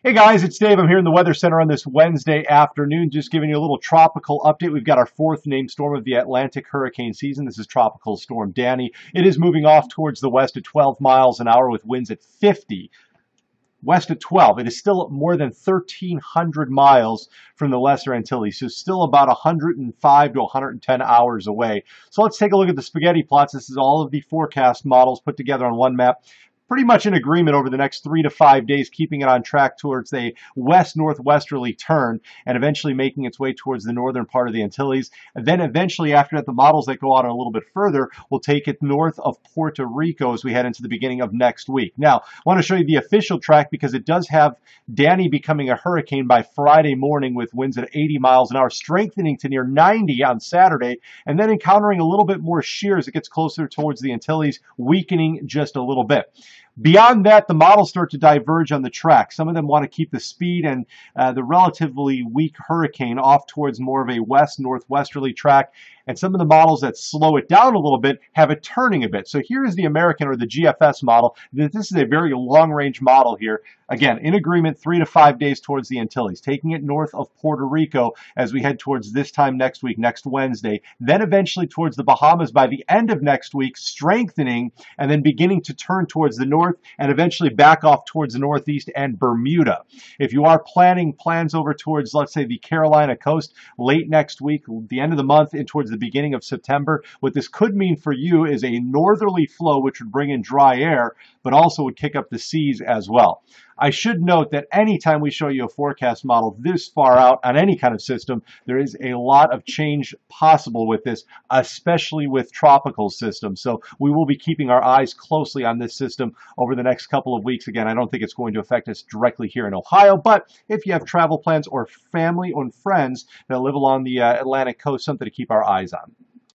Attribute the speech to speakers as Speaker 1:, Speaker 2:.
Speaker 1: Hey guys, it's Dave. I'm here in the Weather Center on this Wednesday afternoon, just giving you a little tropical update. We've got our fourth named storm of the Atlantic hurricane season. This is Tropical Storm Danny. It is moving off towards the west at 12 miles an hour with winds at 50. West at 12. It is still more than 1,300 miles from the Lesser Antilles, so still about 105 to 110 hours away. So let's take a look at the spaghetti plots. This is all of the forecast models put together on one map. Pretty much in agreement over the next 3 to 5 days, keeping it on track towards a west-northwesterly turn and eventually making its way towards the northern part of the Antilles. And then eventually, after that, the models that go out a little bit further will take it north of Puerto Rico as we head into the beginning of next week. Now, I want to show you the official track because it does have Danny becoming a hurricane by Friday morning with winds at 80 miles an hour, strengthening to near 90 on Saturday, and then encountering a little bit more shear as it gets closer towards the Antilles, weakening just a little bit. Beyond that, the models start to diverge on the track. Some of them want to keep the speed and the relatively weak hurricane off towards more of a west-northwesterly track. And some of the models that slow it down a little bit have it turning a bit. So here is the American or the GFS model. This is a very long-range model here. Again, in agreement, 3 to 5 days towards the Antilles, taking it north of Puerto Rico as we head towards this time next week, next Wednesday, then eventually towards the Bahamas by the end of next week, strengthening and then beginning to turn towards the north and eventually back off towards the northeast and Bermuda. If you are planning plans over towards, let's say, the Carolina coast late next week, the end of the month, and towards the beginning of September, what this could mean for you is a northerly flow, which would bring in dry air, but also would kick up the seas as well. I should note that anytime we show you a forecast model this far out on any kind of system, there is a lot of change possible with this, especially with tropical systems. So we will be keeping our eyes closely on this system over the next couple of weeks. Again, I don't think it's going to affect us directly here in Ohio, but if you have travel plans or family or friends that live along the Atlantic coast, something to keep our eyes on.